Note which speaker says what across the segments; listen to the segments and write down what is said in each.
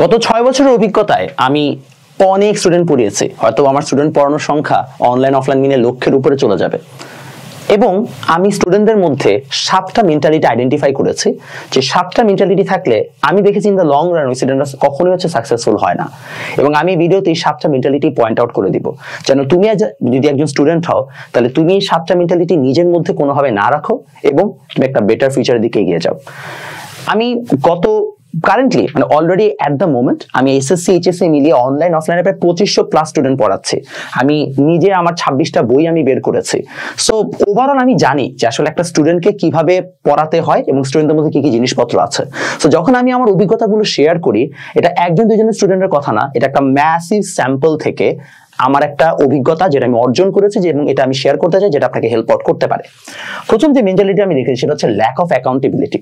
Speaker 1: গত 6 বছরের অভিজ্ঞতায় আমি অনেক স্টুডেন্ট পড়িয়েছি। হয়তো আমার স্টুডেন্ট পড়ানোর সংখ্যা অনলাইন অফলাইন মিলে লক্ষের উপরে চলে যাবে। এবং আমি স্টুডেন্টদের মধ্যে 7টা মেন্টালিটি আইডেন্টিফাই করেছি, যে 7টা মেন্টালিটি থাকলে আমি দেখেছি ইন দ্য লং রান ওই স্টুডেন্টরা কখনোই সাকসেসফুল হয় না। এবং আমি ভিডিওতে এই 7টা মেন্টালিটি পয়েন্ট আউট করে দিব, যেন তুমি যদি একজন স্টুডেন্ট হও তাহলে তুমি এই 7টা মেন্টালিটি নিজের মধ্যে কোনোভাবে না রাখো এবং তুমি একটা বেটার ফিউচারের দিকে এগিয়ে যাও। আমি currently already at the moment আমি এসএসসি এইচএসসি মিলিয়ে অনলাইন অফলাইনে প্রায় 2500+ স্টুডেন্ট পড়াচ্ছি। আমি নিজে আমার 26টা বই আমি বের করেছি। সো ওভারঅল আমি জানি যে আসলে একটা স্টুডেন্টকে কিভাবে পড়াতে হয় এবং স্টুডেন্টের মধ্যে কি কি জিনিসপত্র আছে। সো যখন আমি আমার অভিজ্ঞতাগুলো শেয়ার করি, এটা একজন দুজনের স্টুডেন্টের কথা না, এটা একটা ম্যাসিভ স্যাম্পল থেকে আমার একটা অভিজ্ঞতা যেটা আমি অর্জন করেছি, এবং এটা আমি শেয়ার করতে চাই, যেটা আপনাকে হেল্প আউট করতে পারে। প্রথম যে মেন্টালিটি আমি দেখেছি সেটা হচ্ছে ল্যাক অফ অ্যাকাউন্টেবিলিটি।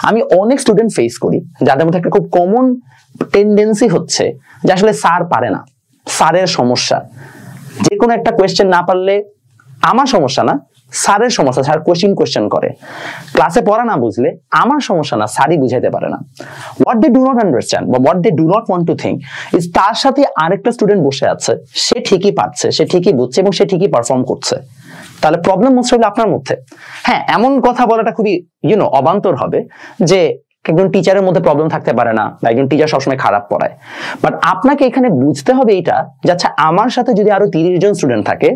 Speaker 1: আমি অনেক স্টুডেন্ট ফেস করি যাদের মধ্যে একটা খুব কমন টেন্ডেন্সি হচ্ছে যে আসলে স্যার পারে না, স্যারের সমস্যা। যে কোনো একটা কোয়েশ্চেন না পারলে আমার সমস্যা না, স্যারের সমস্যা। স্যার কোয়েশ্চেন করে, ক্লাসে পড়া না বুঝলে আমার সমস্যা না, স্যারই বুঝাইতে পারে না। What they do not understand বা what they do not want to think is তার সাথে আরেকটা স্টুডেন্ট বসে আছে, সে ঠিকই পাচ্ছে, সে ঠিকই বুঝছে এবং সে ঠিকই পারফর্ম করছে। তাহলে প্রবলেম মোস্ট হলো আপনার মধ্যে। হ্যাঁ, এমন কথা বলাটা খুবই অবান্তর হবে যে একজন টিচারের মধ্যে প্রবলেম থাকতে পারে না, বা একজন টিচার সবসময় খারাপ পড়ায়। বাট আপনাকে এখানে বুঝতে হবে এটা যে আচ্ছা, আমার সাথে যদি আরো 30 জন স্টুডেন্ট থাকে,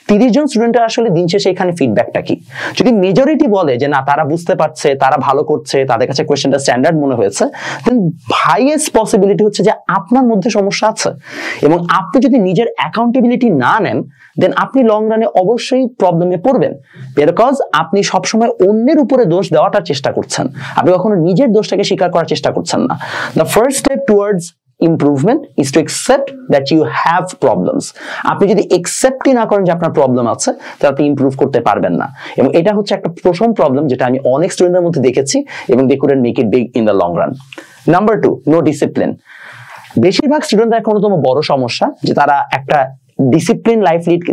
Speaker 1: 30 জন স্টুডেন্টের আসলে দিন শেষে এখানে ফিডব্যাকটা কি। যদি মেজরিটি বলে যে না, তারা বুঝতে পারছে, তারা ভালো করছে, তাদের কাছে কোয়েশ্চেনটা স্ট্যান্ডার্ড মনে হয়েছে, দেন হাইয়েস্ট পসিবিলিটি হচ্ছে যে আপনার মধ্যে সমস্যা আছে। এবং আপনি যদি নিজের অ্যাকাউন্টেবিলিটি না নেন, দেন আপনি লং রানে অবশ্যই প্রবলেমে পড়বেন, বিকজ আপনি সবসময় অন্যের উপরে দোষ দেওয়াটার চেষ্টা করছেন, আপনি কখনো নিজের দোষটাকে স্বীকার করার চেষ্টা করছেন না। The first step towards improvement is to accept that you have problems. আপনি যদি একসেপ্টই না করেন যে আপনার প্রবলেম আছে, তাহলে আপনি ইমপ্রুভ করতে পারবেন না। এবং এটা হচ্ছে একটা প্রথম প্রবলেম যেটা আমি অনেক স্টুডেন্টদের মধ্যে দেখেছি, এবং they couldn't make it big in the long run. Number 2, no discipline. বেশিরভাগ স্টুডেন্টদের একটা অন্যতম বড় সমস্যা যে তারা একটা ডিসিপ্লিন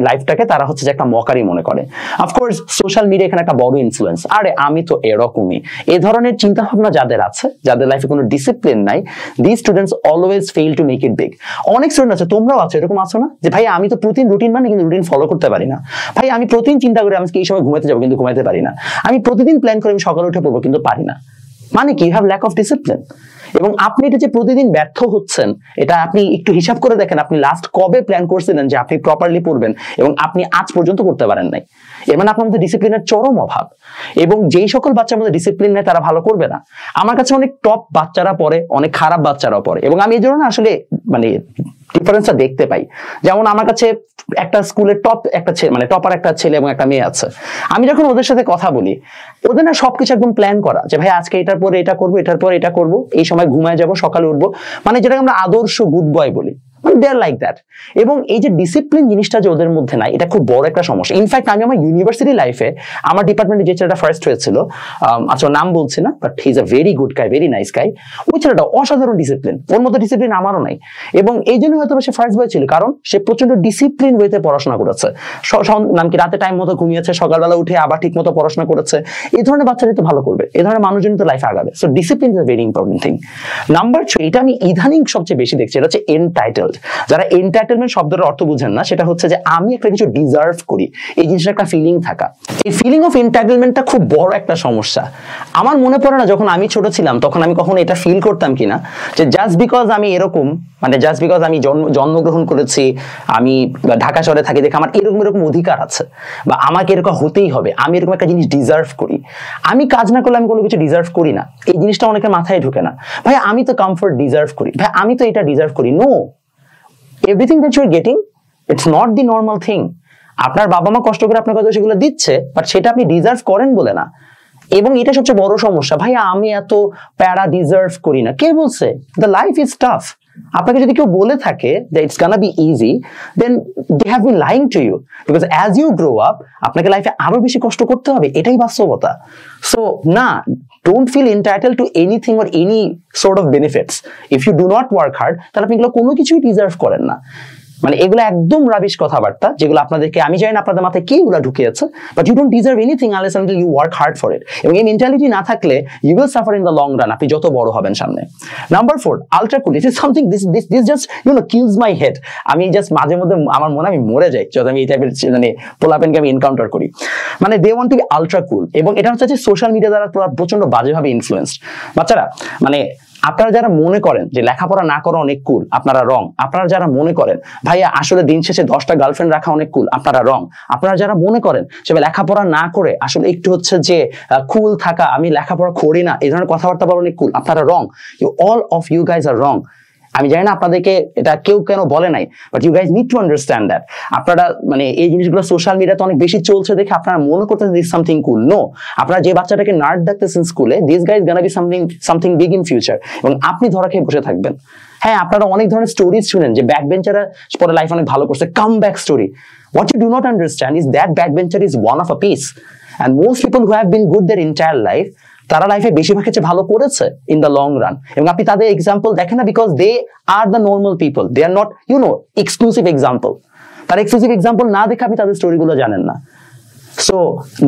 Speaker 1: লাইফটাকে তারা হচ্ছে যে একটা মকারি মনে করে। অফকোর্স সোশ্যাল মিডিয়া এখানে একটা বড় ইনফ্লুয়েন্স। আরে আমি তো এরকমই, এ ধরনের চিন্তা ভাবনা যাদের আছে, যাদের লাইফে কোনো ডিসিপ্লিন নাই, this students always fail to make it big. অনেক স্টুডেন্ট আছে, তোমরাও আছো, এরকম আছো না, যে ভাই আমি তো প্রতিদিন রুটিন মানে কিন্তু রুটিন ফলো করতে পারি না। ভাই আমি প্রতিদিন চিন্তা করি আমি এই সময় ঘুমাতে যাবো, কিন্তু ঘুমাতে পারি না। আমি প্রতিদিন প্ল্যান করে আমি সকালে উঠে পড়বো, কিন্তু পারি না। মানে কি, হ্যাভ ল্যাক অফ ডিসিপ্লিন। এবং আপনি এটা যে প্রতিদিন ব্যর্থ হচ্ছেন, এটা আপনি একটু হিসাব করে দেখেন, আপনি লাস্ট কবে প্ল্যান করছিলেন যে আপনি প্রপারলি পড়বেন, এবং আপনি আজ পর্যন্ত করতে পারেন নাই। এর মানে আপনার মধ্যে ডিসিপ্লিনের চরম অভাব। এবং যেই সকল বাচ্চার মধ্যে ডিসিপ্লিন নেই তারা ভালো করবে না। আমার কাছে অনেক টপ বাচ্চারা পড়ে, অনেক খারাপ বাচ্চারাও পড়ে, এবং আমি এই জন্য আসলে ডিফারেন্সটা দেখতে পাই। যেমন আমার কাছে একটা স্কুলের টপার একটা ছেলে এবং একটা মেয়ে আছে। আমি যখন ওদের সাথে কথা বলি, ওদের না সবকিছু একদম প্ল্যান করা, যে ভাই আজকে এটার পরে এটা করবো, এটার পরে এটা করবো, এই সময় ঘুমায় যাবো, সকালে উঠবো, যেটাকে আমরা আদর্শ গুড বয় বলি। দে আর লাইক দ্যাট। এবং এই যে ডিসিপ্লিন জিনিসটা যে ওদের মধ্যে নাই, এটা খুব বড় একটা সমস্যা। ইনফ্যাক্ট আমি আমার ইউনিভার্সিটি লাইফে আমার ডিপার্টমেন্টে যে ছেলেটা ফার্স্ট হয়েছিল, আচ্ছা নাম বলছি না, but he is a very good guy, very nice guy. ওই ছেলেটা অসাধারণ ডিসিপ্লিন, ওর মধ্যে ডিসিপ্লিন আমারও নাই। এবং এই জন্য হয়তো সে ফার্স্ট বয় ছিল, কারণ সে প্রচন্ড ডিসিপ্লিন ওয়েতে পড়াশোনা করেছে। নামকি রাতে টাইম মতো ঘুমিয়েছে, সকালবেলা উঠে আবার ঠিক মতো পড়াশোনা করেছে। এই ধরনের বাচ্চারাই তো ভালো করবে, এই ধরনের মানুষজনই তো লাইফে আগাবে। So discipline is a very important thing. Number 2, এটা আমি ইদানিং সবচেয়ে বেশি দেখছি, এটা হচ্ছে এনটাইটেলড। যারা এন্টাইটেলমেন্ট শব্দের অর্থ বুঝেন না, সেটা হচ্ছে যে আমি একটা কিছু ডিজার্ভ করি, এই জিনিসটা একটা ফিলিং থাকা। এই ফিলিং অফ এন্টাইটেলমেন্টটা খুব বড় একটা সমস্যা। আমার মনে পড়ে না যখন আমি ছোট ছিলাম তখন আমি কখনো এটা ফিল করতাম কিনা যে জাস্ট বিকজ আমি এরকম, জাস্ট বিকজ আমি জন্মগ্রহণ করেছি, আমি ঢাকা শহরে থাকি, দেখে আমার এরকম অধিকার আছে, বা আমাকে এরকম হতেই হবে, আমি এরকম একটা জিনিস ডিজার্ভ করি। আমি কাজ না করলে আমি কোনো কিছু ডিজার্ভ করি না, এই জিনিসটা অনেকের মাথায় ঢুকে না। ভাই আমি তো কমফোর্ট ডিজার্ভ করি, ভাই আমি তো এটা ডিজার্ভ করি। No, everything that you're getting, it's not the normal thing. আপনার বাবা মা কষ্ট করে আপনার কাছে সেগুলো দিচ্ছে, বাট সেটা আপনি ডিজার্ভ করেন বলে না। এবং এটা সবচেয়ে বড় সমস্যা। ভাই আমি এত প্যারা ডিজার্ভ করি না, কে বলছে? The life is tough. আপনাকে যদি কেউ বলে থাকে that it's gonna be easy, then they have been lying to you, because as you grow up আপনাকে লাইফে আরো বেশি কষ্ট করতে হবে, এটাই বাস্তবতা। সো না, don't feel entitled to anything or any sort of benefits. If you do not work hard, তাহলে আপনি এগুলো কোনো কিছুই ডিজার্ভ করেন না। মানে এগুলো একদম রাবিশ কথাবার্তা, যেগুলো আপনাদেরকে, আমি জানি না আপনাদের মাথায় কি এগুলো ঢুকিয়েছে, but you don't deserve anything unless until you work hard for it. এবং এই মেন্টালিটি না থাকলে you will suffer in the long run, আপনি যত বড় হবেন সামনে। Number 4, ultra cool. This is something, this just kills my head. আমি জাস্ট মাঝে মধ্যে আমার মনে আমি মরে যাই যখন আমি এই টাইপের মানে পোলাপেনকে আমি এনকাউন্টার করি। মানে they want to be ultra cool, এবং এটা হচ্ছে যে সোশ্যাল মিডিয়া দ্বারা প্রচন্ড বাজেভাবে ইনফ্লুয়েন্সড। বাচ্চারা মানে আপনারা যারা মনে করেন যে লেখাপড়া না করা অনেক কুল, আপনারা রং। আপনারা যারা মনে করেন ভাইয়া আসলে দিন শেষে 10টা গার্লফ্রেন্ড রাখা অনেক কুল, আপনারা রং। আপনারা যারা মনে করেন যে লেখাপড়া না করে আসলে একটু হচ্ছে যে কুল থাকা, আমি লেখাপড়া করি না, এই ধরনের কথাবার্তা বলা অনেক কুল, আপনারা wrong. All of you guys are wrong. আমি জানি না আপনাদেরকে এটা কেউ কেন বলে নাই, but you guys need to understand that. আপনারা মানে এই জিনিসগুলো সোশ্যাল মিডিয়াতে অনেক বেশি চলছে দেখে আপনারা মনে করতেছেন দিস সামথিং কুল। নো, আপনারা যে বাচ্চাটাকে নার্ড ডাকতেছেন স্কুলে, this guys Gaana be something big in future, এবং আপনি ধরা খেয়ে বসে থাকবেন। হ্যাঁ, আপনারা অনেক ধরনের স্টোরিজ শুনেন যে ব্যাক বেঞ্চাররা পরে লাইফ অনেক ভালো করছে, come back story. What you do not understand is that back bencher is one of a piece, and most people who have been good their entire life, তারা লাইফে বেশিরভাগ ক্ষেত্রে ভালো করেছে ইন দ্য লং রান। এবং আপনি তাদের example দেখেন না, because they are the normal people, they are not exclusive example. তার এক্সক্লুসিভ এক্সাম্পল না দেখে আপনি তাদের স্টোরিগুলো জানেন না। সো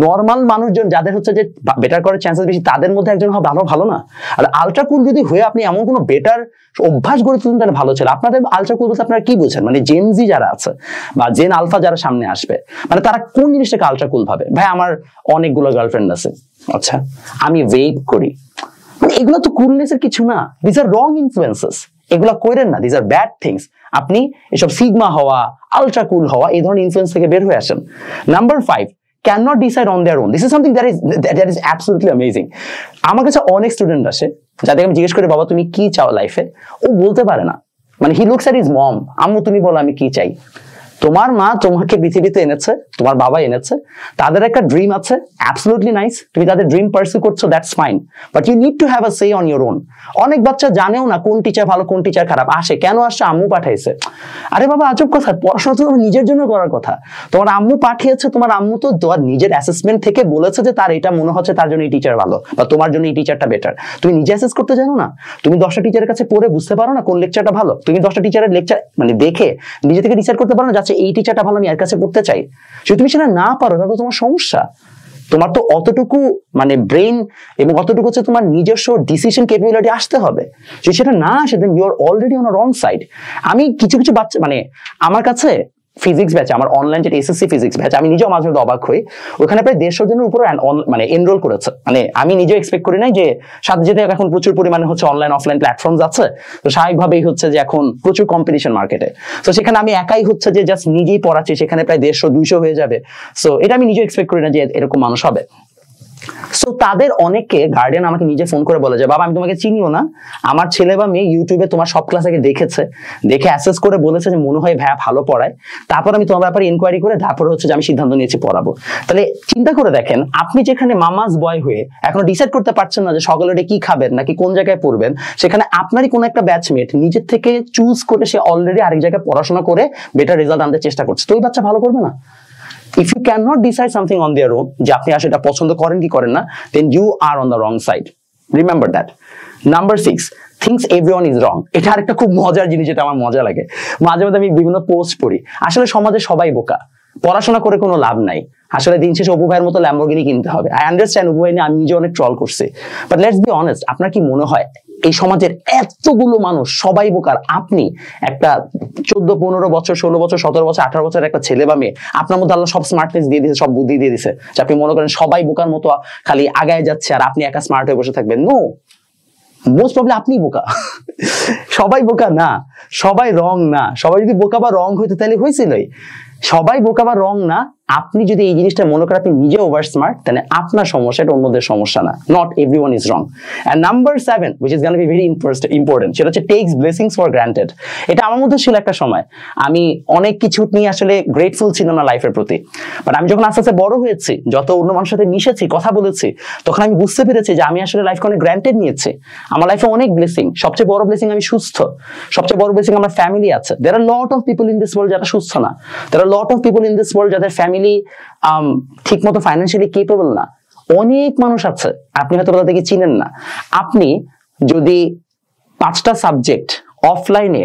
Speaker 1: নর্মাল মানুষজন যাদের হচ্ছে যে বেটার করার চান্সেস বেশি, তাদের মধ্যে একজন হওয়া ভালো না। আর আলট্রা কুল যদি হয়ে আপনি এমন কোনো বেটার অভ্যাস গড়ে তুলেন তাহলে ভালো ছিল। আপনাদের আলট্রা কুল বলতে আপনারা কি বুঝেন? মানে জেন জি যারা আছে বা জেন আলফা যারা সামনে আসবে, মানে তারা কোন জিনিসটাকে আলট্রা কুল ভাবে? ভাই আমার অনেকগুলো গার্লফ্রেন্ড আছে, আচ্ছা আমি ওয়েব করি, মানে এগুলো তো কুলনেসের কিছু না। দিস আর রং ইনফ্লুয়েন্সেস, এগুলা করেন না, দিস আর ব্যাড থিংস। আপনি এসব সিগমা হওয়া, আলট্রা কুল হওয়া, এই ধরনের ইনফ্লুয়েন্স থেকে বের হয়ে আসেন। Number 5, cannot decide on their own. This is something that is absolutely amazing. আমার কাছে অনেক স্টুডেন্ট আসে যাদের আমি জিজ্ঞেস করি বাবা তুমি কি চাও লাইফে, ও বলতে পারে না। মানে হি লুকস এট হিজ মম, আম্মু তুমি বলো আমি কি চাই। তোমার মা তোমাকে পৃথিবীতে এনেছে, তোমার বাবা এনেছে, তাদের একটা ড্রিম আছে, অ্যাবসলিউটলি নাইস, তুমি তাদের ড্রিম পার্সু করছো, that's fine, but you need to have a say on your own. অনেক বাচ্চা জানেও না কোন টিচার ভালো কোন টিচার খারাপ, আসে কেন আসছে, আম্মু পাঠাইছে। আরে বাবা আজব কথা, পড়াশোনা তো তোমার নিজের জন্য করার কথা। তোমার আম্মু পাঠিয়েছে, তোমার আম্মু তো তোমার নিজের অ্যাসেসমেন্ট থেকে বলেছে যে তার এটা মনে হচ্ছে তার জন্য এই টিচার ভালো বা তোমার জন্য এই টিচারটা বেটার। তুমি নিজে অ্যাসেস করতে জানো না? তুমি 10টা টিচারের কাছে পড়ে বুঝতে পারো না কোন লেকচারটা ভালো? তুমি 10টা টিচারের লেকচার মানে দেখে নিজে থেকে ডিসাইড করতে পারো না যাচ্ছে এই টিচারটা ভালো, আমি এর কাছে পড়তে চাই। যদি তুমি সেটা না পারো তাহলে তোমার সমস্যা। তোমার তো অতটুকু মানে ব্রেন এবং অতটুকু হচ্ছে তোমার নিজস্ব ডিসিশন ক্যাপাবিলিটি আসতে হবে। যদি সেটা না আসে then you are already on a wrong side. আমি কিছু বাচ্চা মানে আমার কাছে ফিজিক্স ব্যাচ, আমার অনলাইন যেটা এসএসসি ফিজিক্স ব্যাচ, আমি নিজেও মাঝে মধ্যে অবাক হই, ওখানে প্রায় 150 জনের উপরে মানে এনরোল করেছে। মানে আমি নিজেও এক্সপেক্ট করি নাই যে সাথে যেতে এখন প্রচুর পরিমাণে হচ্ছে অনলাইন অফলাইন প্ল্যাটফর্মস আছে, তো স্বাভাবিকভাবেই হচ্ছে যে এখন প্রচুর কম্পিটিশন মার্কেটে। তো সেখানে আমি একাই হচ্ছে যে জাস্ট নিজেই পড়াচ্ছি, সেখানে প্রায় 150-200 হয়ে যাবে। সো এটা আমি নিজেও এক্সপেক্ট করি না যে এরকম মানুষ হবে। সো তাদের অনেককে গার্ডিয়ান আমাকে নিজে ফোন করে বলে যে বাবা আমি তোমাকে চিনিও না, আমার ছেলে বা মেয়ে ইউটিউবে তোমার সব ক্লাস আগে দেখেছে, দেখে অ্যাসেস করে বলেছে যে মনে হয় ভাইয়া ভালো পড়ায়, তারপর আমি তোমার ব্যাপারে ইনকোয়ারি করে তারপরে হচ্ছে যে আমি সিদ্ধান্ত নিয়েছি পড়াবো। তাহলে চিন্তা করে দেখেন, আপনি যেখানে মামাস বয় হয়ে এখনো ডিসাইড করতে পারছেন না যে সকালে কি খাবেন নাকি কোন জায়গায় পড়বেন, সেখানে আপনারই কোনো একটা ব্যাচমেট নিজের থেকে চুজ করে সে অলরেডি আরেক জায়গায় পড়াশোনা করে বেটার রেজাল্ট আনতে চেষ্টা করছে, তো ওই বাচ্চা ভালো করবে না? If you cannot decide something on their own, যে আপনি আসলে এটা পছন্দ করেন কি করেন না, then you are on the wrong side. Remember that. Number 6, thinks everyone is wrong. এটা আরেকটা খুব মজার জিনিস, যেটা আমার মজা লাগে। মাঝে মধ্যে আমি বিভিন্ন পোস্ট পড়ি, আসলে সমাজে সবাই বোকা, পড়াশোনা করে কোনো লাভ নাই, আসলে দিন শেষে অপু ভাইয়ের মতো ল্যাম্বরগিনি কিনতে হবে। আই আন্ডারস্ট্যান্ড, অপু ভাই নিয়ে আমি নিজে অনেক ট্রল করছি, বাট লেটস বি অনেস্ট, আপনার কি মনে হয় এই সমাজের এতগুলো মানুষ সবাই বোকার? আপনি একটা 14, 15 বছর, 16 বছর, 17 বছর, 18 বছর একটা ছেলে বা মেয়ে, আপনার মধ্যে আল্লাহ সব স্মার্টনেস দিয়ে দিয়েছে, সব বুদ্ধি দিয়ে দিয়েছে, যে আপনি মনে করেন সবাই বোকার মতো খালি আগায় যাচ্ছে আর আপনি একা স্মার্ট হয়ে বসে থাকবেন। নো, মোস্ট প্রবলি আপনি বোকা। সবাই বোকা না, সবাই রং না। সবাই যদি বোকা বা রং হইতো তাহলে হয়েছিলই। সবাই বোকা বা রং না। আপনি যদি এই জিনিসটা মনে করেন আপনি নিজে ওভার স্মার্ট, তাহলে আপনার সমস্যা, এটা অন্যদের সমস্যা না। Not everyone is wrong. And number 7, which is gonna be very important, সেটা হচ্ছে টেকস ব্লেসিংস ফর গ্রান্টেড। এটা আমার মধ্যে ছিল একটা সময়, আমি অনেক কিছু নিয়ে আসলে গ্রেটফুল ছিল না লাইফের প্রতি, বাট আমি যখন আস্তে আস্তে বড় হয়েছি, যত অন্য মানুষের সাথে মিশেছি, কথা বলেছি, তখন আমি বুঝতে পেরেছি যে আমি আসলে লাইফকে অনেক গ্রান্টেড নিয়েছি। আমার লাইফে অনেক ব্লেসিং, সবচেয়ে বড় ব্লেসিং আমি সুস্থ, সবচেয়ে বড় ব্লেসিং আমার ফ্যামিলি আছে। There are lot of people in this world যারা সুস্থ না, there are lot of people in this world যাদের ফ্যামিলি ঠিক মতো ফাইন্যান্সিয়ালি কেপেবল না। অনেক মানুষ আছে, আপনি হয়তো তাদেরকে চিনেন না। আপনি যদি 5টা সাবজেক্ট অফলাইনে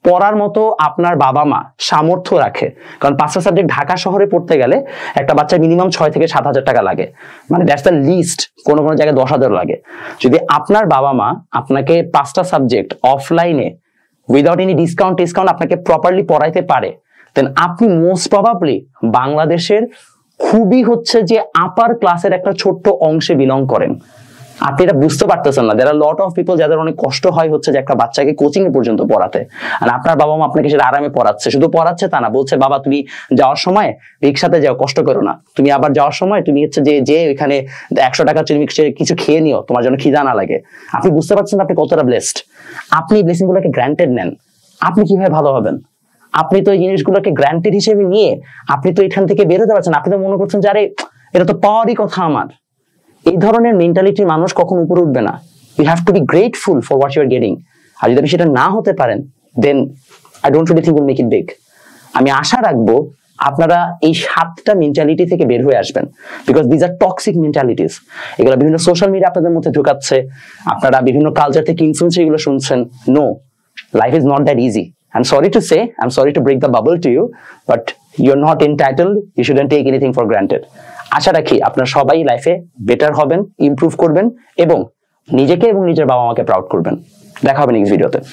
Speaker 1: পড়ার মতো আপনার বাবা মা সামর্থ্য রাখে, কারণ 5টা সাবজেক্ট ঢাকা শহরে পড়তে গেলে একটা বাচ্চার মিনিমাম 6 থেকে 7 হাজার টাকা লাগে, মানে দ্যাটস দ্য লিস্ট, কোনো কোনো জায়গায় 10,000 লাগে। যদি আপনার বাবা মা আপনাকে 5টা সাবজেক্ট অফলাইনে উইদাউট এনি ডিসকাউন্ট আপনাকে প্রপারলি পড়াইতে পারে, দেন আপনি মোস্ট প্রবাবলি বাংলাদেশের খুবই হচ্ছে যে আপার ক্লাসের একটা ছোট্ট অংশে বিলং করেন। আপনি এটা বুঝতে পারতেছেন না। There are lot of people যাদের অনেক কষ্ট হয় হচ্ছে যে একটা বাচ্চাকে কোচিং এ পর্যন্ত পড়াতে, আর আপনার বাবা মা আপনাকে সেটা আরামে পড়াচ্ছে। শুধু পড়াচ্ছে তা না, বলছে বাবা তুমি যাওয়ার সময় রিক্সাতে যাও, কষ্ট করো না, তুমি আবার যাওয়ার সময় তুমি হচ্ছে যে ওইখানে 100 টাকা কিছু খেয়ে নিও, তোমার জন্য খিদা না লাগে। আপনি বুঝতে পারছেন আপনি কতটা ব্লেসড। আপনি ব্লেসিং গুলোকে গ্রান্টেড নেন, আপনি কিভাবে ভালো হবেন? আপনি তো এই জিনিসগুলোকে গ্রান্টেড হিসেবে নিয়ে আপনি তো এখান থেকে বের হতে পারছেন। আপনি তো মনে করছেন যে আরে এটা তো পাওয়ারই কথা আমার। এই ধরনের মেন্টালিটির মানুষ কখন উপরে উঠবে না। You have to be grateful for what you are getting. আর যদি আপনি সেটা না হতে পারেন, then I don't really think will make it big. আমি আশা রাখবো আপনারা এই 7টা মেন্টালিটি থেকে বের হয়ে আসবেন, বিকজ দিজ আর টক্সিক মেন্টালিটিস। এগুলো বিভিন্ন সোশ্যাল মিডিয়া আপনাদের মধ্যে ঢুকাচ্ছে, আপনারা বিভিন্ন কালচার থেকে ইনফ্লুয়েন্স এগুলো শুনছেন। No, life is not that easy. I'm sorry to say, I'm sorry to break the bubble to you, but you're not entitled, you shouldn't take anything for granted. আশা রাখি আপনারা সবাই লাইফে বেটার হবেন, improve করবেন এবং নিজেকে এবং নিজের বাবা মাকে প্রাউড করবেন। দেখা হবে নেক্সট ভিডিওতে।